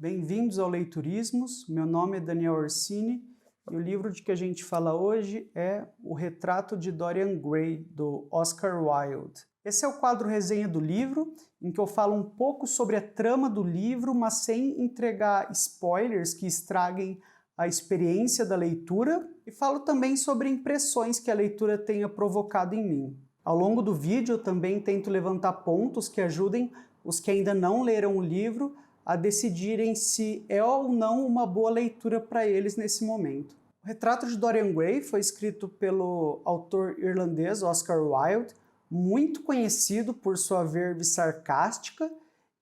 Bem-vindos ao Leiturismos, meu nome é Daniel Orsini e o livro de que a gente fala hoje é O Retrato de Dorian Gray, do Oscar Wilde. Esse é o quadro resenha do livro, em que eu falo um pouco sobre a trama do livro, mas sem entregar spoilers que estraguem a experiência da leitura, e falo também sobre impressões que a leitura tenha provocado em mim. Ao longo do vídeo eu também tento levantar pontos que ajudem os que ainda não leram o livro a decidirem se é ou não uma boa leitura para eles nesse momento. O Retrato de Dorian Gray foi escrito pelo autor irlandês Oscar Wilde, muito conhecido por sua verve sarcástica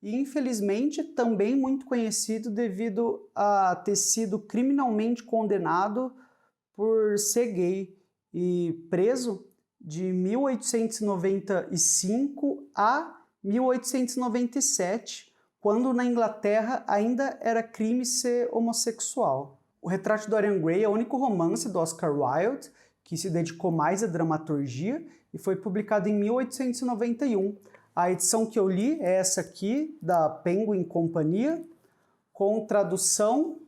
e, infelizmente, também muito conhecido devido a ter sido criminalmente condenado por ser gay e preso de 1895 a 1897, quando na Inglaterra ainda era crime ser homossexual. O Retrato de Dorian Gray é o único romance do Oscar Wilde que se dedicou mais à dramaturgia e foi publicado em 1891. A edição que eu li é essa aqui, da Penguin Companhia, com tradução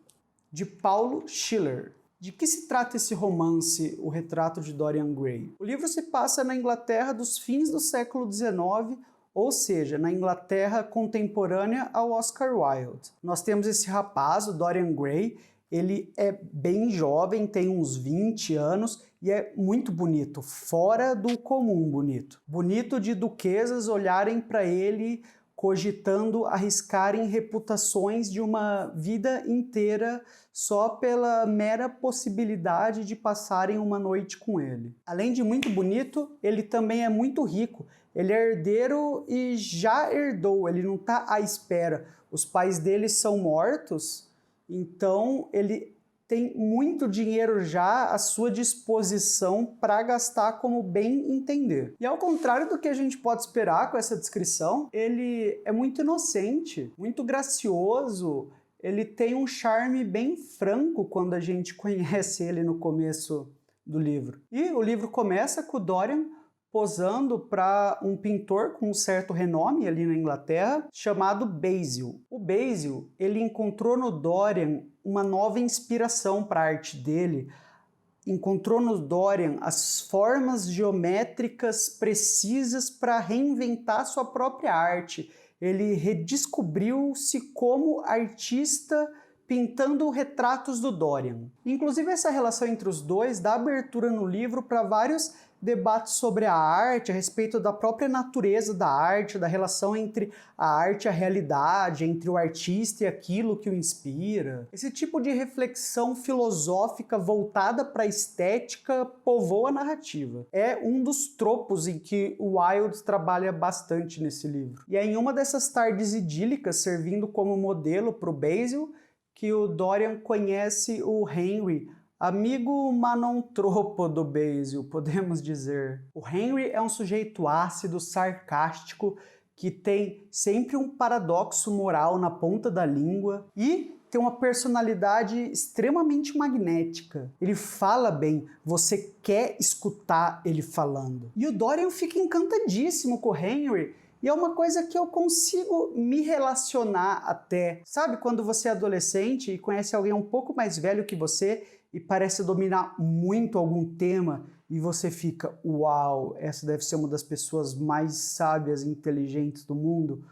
de Paulo Schiller. De que se trata esse romance, O Retrato de Dorian Gray? O livro se passa na Inglaterra dos fins do século XIX, ou seja, na Inglaterra contemporânea ao Oscar Wilde. Nós temos esse rapaz, o Dorian Gray, ele é bem jovem, tem uns 20 anos e é muito bonito, fora do comum bonito. Bonito de duquesas olharem para ele cogitando arriscarem reputações de uma vida inteira só pela mera possibilidade de passarem uma noite com ele. Além de muito bonito, ele também é muito rico. Ele é herdeiro e já herdou, ele não está à espera. Os pais dele são mortos, então ele tem muito dinheiro já à sua disposição para gastar como bem entender. E ao contrário do que a gente pode esperar com essa descrição, ele é muito inocente, muito gracioso, ele tem um charme bem franco quando a gente conhece ele no começo do livro. E o livro começa com o Dorian posando para um pintor com um certo renome ali na Inglaterra, chamado Basil. O Basil, ele encontrou no Dorian uma nova inspiração para a arte dele, encontrou no Dorian as formas geométricas precisas para reinventar sua própria arte. Ele redescobriu-se como artista pintando retratos do Dorian. Inclusive, essa relação entre os dois dá abertura no livro para vários debates sobre a arte, a respeito da própria natureza da arte, da relação entre a arte e a realidade, entre o artista e aquilo que o inspira. Esse tipo de reflexão filosófica voltada para a estética povoa a narrativa. É um dos tropos em que o Wilde trabalha bastante nesse livro. E é em uma dessas tardes idílicas, servindo como modelo para o Basil, que o Dorian conhece o Henry, amigo manontropo do Basil, podemos dizer. O Henry é um sujeito ácido, sarcástico, que tem sempre um paradoxo moral na ponta da língua e tem uma personalidade extremamente magnética. Ele fala bem, você quer escutar ele falando. E o Dorian fica encantadíssimo com o Henry, e é uma coisa que eu consigo me relacionar até. Sabe quando você é adolescente e conhece alguém um pouco mais velho que você e parece dominar muito algum tema e você fica, uau, essa deve ser uma das pessoas mais sábias e inteligentes do mundo?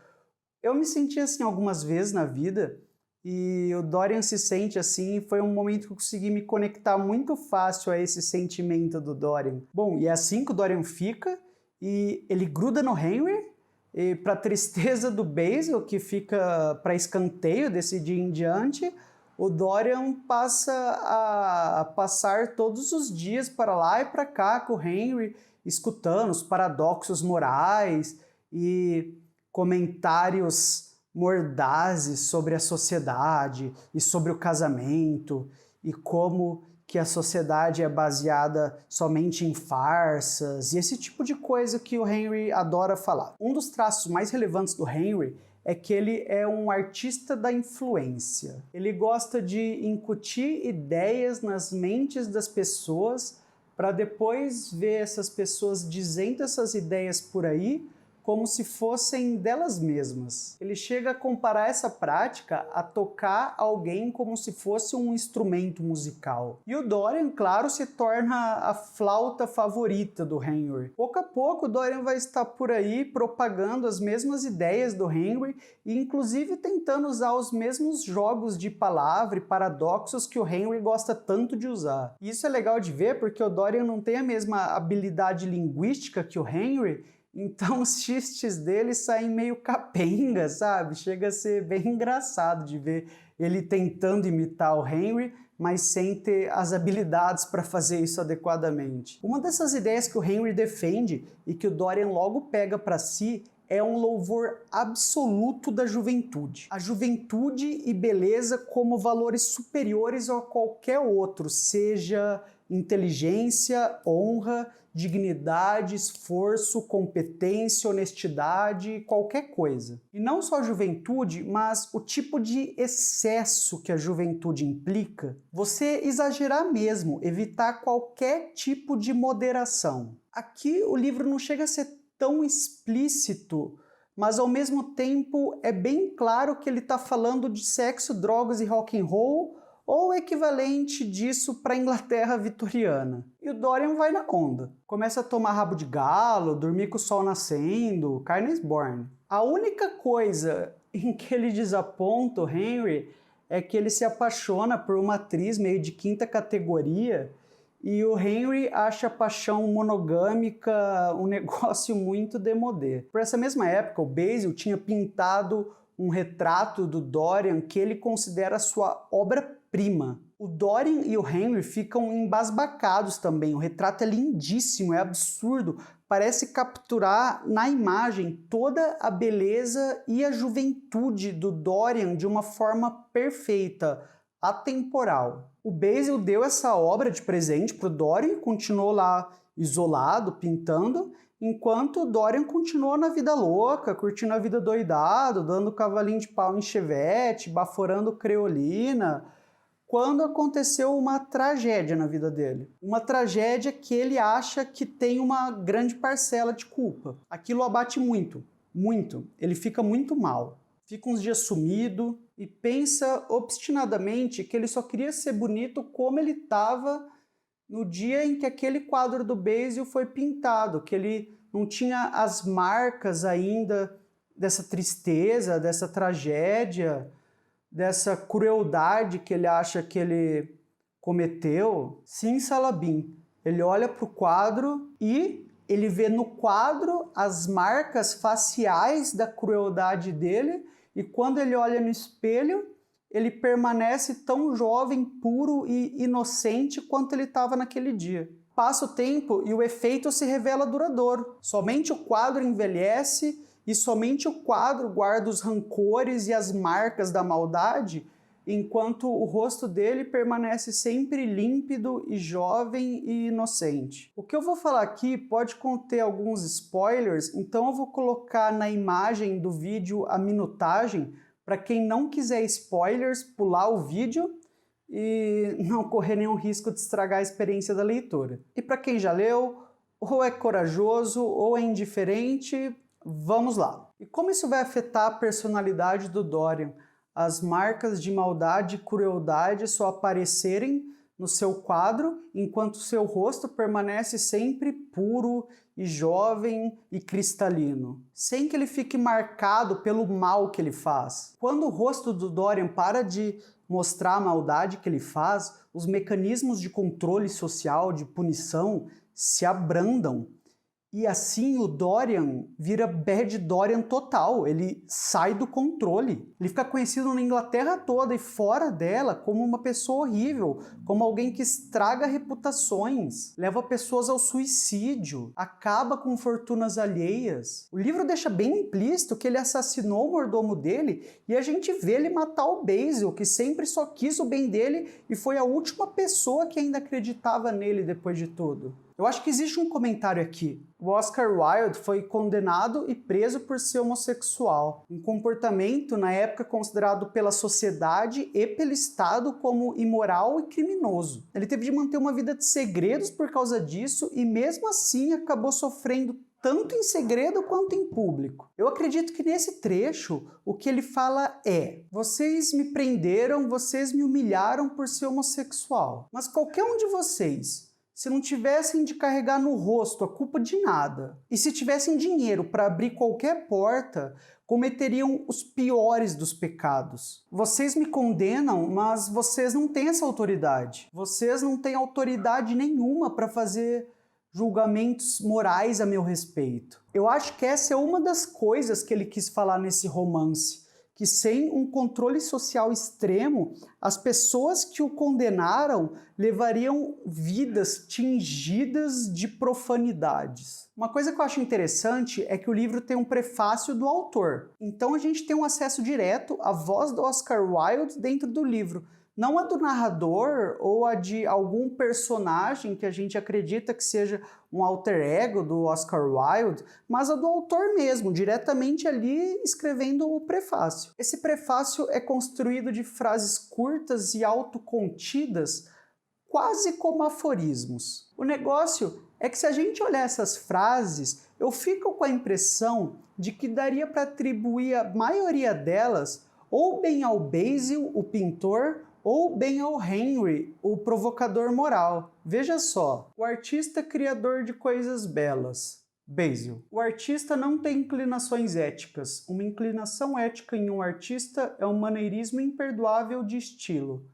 Eu me senti assim algumas vezes na vida e o Dorian se sente assim e foi um momento que eu consegui me conectar muito fácil a esse sentimento do Dorian. Bom, e é assim que o Dorian fica e ele gruda no Henry. E para tristeza do Basil, que fica para escanteio desse dia em diante, o Dorian passa a passar todos os dias para lá e para cá com o Henry, escutando os paradoxos morais e comentários mordazes sobre a sociedade e sobre o casamento e como que a sociedade é baseada somente em farsas e esse tipo de coisa que o Henry adora falar. Um dos traços mais relevantes do Henry é que ele é um artista da influência. Ele gosta de incutir ideias nas mentes das pessoas para depois ver essas pessoas dizendo essas ideias por aí como se fossem delas mesmas. Ele chega a comparar essa prática a tocar alguém como se fosse um instrumento musical. E o Dorian, claro, se torna a flauta favorita do Henry. Pouco a pouco, o Dorian vai estar por aí propagando as mesmas ideias do Henry e inclusive tentando usar os mesmos jogos de palavra e paradoxos que o Henry gosta tanto de usar. E isso é legal de ver porque o Dorian não tem a mesma habilidade linguística que o Henry, então os xistes dele saem meio capenga, sabe? Chega a ser bem engraçado de ver ele tentando imitar o Henry, mas sem ter as habilidades para fazer isso adequadamente. Uma dessas ideias que o Henry defende e que o Dorian logo pega para si é um louvor absoluto da juventude. A juventude e beleza como valores superiores a qualquer outro, seja inteligência, honra, dignidade, esforço, competência, honestidade, qualquer coisa. E não só a juventude, mas o tipo de excesso que a juventude implica, você exagerar mesmo, evitar qualquer tipo de moderação. Aqui o livro não chega a ser tão explícito, mas ao mesmo tempo é bem claro que ele está falando de sexo, drogas e rock and roll, ou o equivalente disso para a Inglaterra vitoriana. E o Dorian vai na onda. Começa a tomar rabo de galo, dormir com o sol nascendo, Carnesborn. A única coisa em que ele desaponta o Henry é que ele se apaixona por uma atriz meio de quinta categoria e o Henry acha a paixão monogâmica um negócio muito démodé. Por essa mesma época, o Basil tinha pintado um retrato do Dorian que ele considera sua obra-prima. O Dorian e o Henry ficam embasbacados também. O retrato é lindíssimo, é absurdo. Parece capturar na imagem toda a beleza e a juventude do Dorian de uma forma perfeita, atemporal. O Basil deu essa obra de presente para o Dorian, continuou lá isolado, pintando, enquanto o Dorian continuou na vida louca, curtindo a vida doidado, dando cavalinho de pau em chevette, baforando creolina, quando aconteceu uma tragédia na vida dele. Uma tragédia que ele acha que tem uma grande parcela de culpa. Aquilo abate muito, muito. Ele fica muito mal. Fica uns dias sumido e pensa obstinadamente que ele só queria ser bonito como ele estava no dia em que aquele quadro do Basil foi pintado, que ele não tinha as marcas ainda dessa tristeza, dessa tragédia, dessa crueldade que ele acha que ele cometeu. Sim, Salabim. Ele olha para o quadro e ele vê no quadro as marcas faciais da crueldade dele, e quando ele olha no espelho, ele permanece tão jovem, puro e inocente quanto ele estava naquele dia. Passa o tempo e o efeito se revela duradouro. Somente o quadro envelhece e somente o quadro guarda os rancores e as marcas da maldade, enquanto o rosto dele permanece sempre límpido e jovem e inocente. O que eu vou falar aqui pode conter alguns spoilers, então eu vou colocar na imagem do vídeo a minutagem para quem não quiser spoilers pular o vídeo e não correr nenhum risco de estragar a experiência da leitura. E para quem já leu, ou é corajoso ou é indiferente, vamos lá. E como isso vai afetar a personalidade do Dorian? As marcas de maldade e crueldade só aparecerem no seu quadro, enquanto seu rosto permanece sempre puro e jovem e cristalino, sem que ele fique marcado pelo mal que ele faz. Quando o rosto do Dorian para de mostrar a maldade que ele faz, os mecanismos de controle social, de punição, se abrandam. E assim o Dorian vira Bad Dorian total, ele sai do controle. Ele fica conhecido na Inglaterra toda e fora dela como uma pessoa horrível, como alguém que estraga reputações, leva pessoas ao suicídio, acaba com fortunas alheias. O livro deixa bem implícito que ele assassinou o mordomo dele e a gente vê ele matar o Basil, que sempre só quis o bem dele e foi a última pessoa que ainda acreditava nele depois de tudo. Eu acho que existe um comentário aqui. O Oscar Wilde foi condenado e preso por ser homossexual, um comportamento na época considerado pela sociedade e pelo Estado como imoral e criminoso. Ele teve de manter uma vida de segredos por causa disso e mesmo assim acabou sofrendo tanto em segredo quanto em público. Eu acredito que nesse trecho, o que ele fala é: vocês me prenderam, vocês me humilharam por ser homossexual. Mas qualquer um de vocês, se não tivessem de carregar no rosto a culpa de nada, e se tivessem dinheiro para abrir qualquer porta, cometeriam os piores dos pecados. Vocês me condenam, mas vocês não têm essa autoridade. Vocês não têm autoridade nenhuma para fazer julgamentos morais a meu respeito. Eu acho que essa é uma das coisas que ele quis falar nesse romance, que sem um controle social extremo, as pessoas que o condenaram levariam vidas tingidas de profanidades. Uma coisa que eu acho interessante é que o livro tem um prefácio do autor. Então a gente tem um acesso direto à voz do Oscar Wilde dentro do livro. Não a do narrador ou a de algum personagem que a gente acredita que seja um alter ego do Oscar Wilde, mas a do autor mesmo, diretamente ali escrevendo o prefácio. Esse prefácio é construído de frases curtas e autocontidas, quase como aforismos. O negócio é que se a gente olhar essas frases, eu fico com a impressão de que daria para atribuir a maioria delas ou bem ao Basil, o pintor, ou bem ao Henry, o provocador moral. Veja só, o artista criador de coisas belas, Basil. O artista não tem inclinações éticas. Uma inclinação ética em um artista é um maneirismo imperdoável de estilo,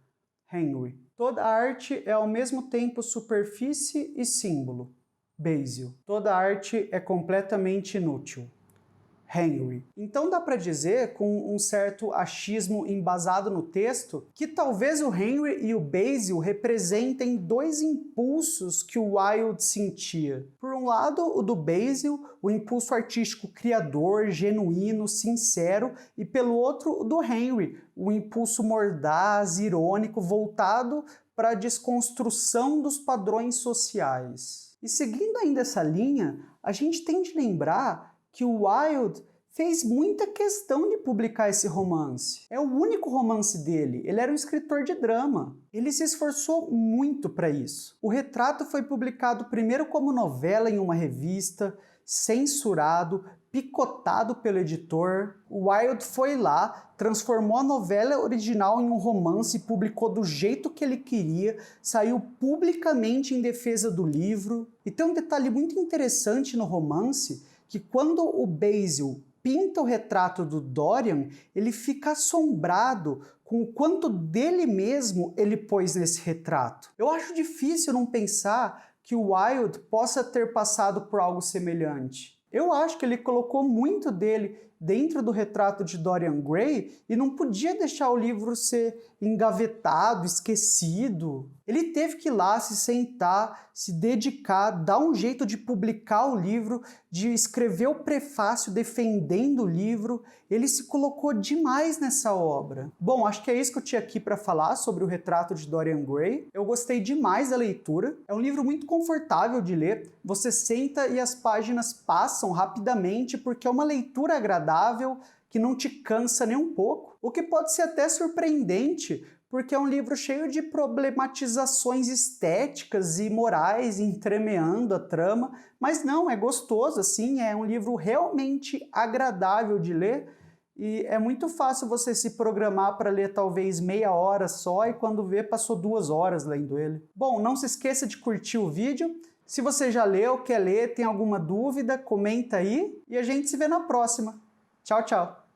Henry. Toda arte é ao mesmo tempo superfície e símbolo, Basil. Toda arte é completamente inútil, Henry. Então dá para dizer, com um certo achismo embasado no texto, que talvez o Henry e o Basil representem dois impulsos que o Wilde sentia. Por um lado, o do Basil, o impulso artístico criador, genuíno, sincero, e pelo outro, o do Henry, o impulso mordaz, irônico, voltado para a desconstrução dos padrões sociais. E seguindo ainda essa linha, a gente tem de lembrar que o Wilde fez muita questão de publicar esse romance. É o único romance dele, ele era um escritor de drama. Ele se esforçou muito para isso. O retrato foi publicado primeiro como novela em uma revista, censurado, picotado pelo editor. O Wilde foi lá, transformou a novela original em um romance e publicou do jeito que ele queria, saiu publicamente em defesa do livro. E tem um detalhe muito interessante no romance, que quando o Basil pinta o retrato do Dorian, ele fica assombrado com o quanto dele mesmo ele pôs nesse retrato. Eu acho difícil não pensar que o Wilde possa ter passado por algo semelhante. Eu acho que ele colocou muito dele dentro do retrato de Dorian Gray e não podia deixar o livro ser engavetado, esquecido. Ele teve que ir lá se sentar, se dedicar, dar um jeito de publicar o livro, de escrever o prefácio defendendo o livro. Ele se colocou demais nessa obra. Bom, acho que é isso que eu tinha aqui para falar sobre o retrato de Dorian Gray. Eu gostei demais da leitura. É um livro muito confortável de ler. Você senta e as páginas passam rapidamente porque é uma leitura agradável, que não te cansa nem um pouco, o que pode ser até surpreendente, porque é um livro cheio de problematizações estéticas e morais entremeando a trama, mas não, é gostoso assim, é um livro realmente agradável de ler e é muito fácil você se programar para ler talvez meia hora só e quando vê passou 2 horas lendo ele. Bom, não se esqueça de curtir o vídeo. Se você já leu, quer ler, tem alguma dúvida, comenta aí e a gente se vê na próxima. Tchau, tchau!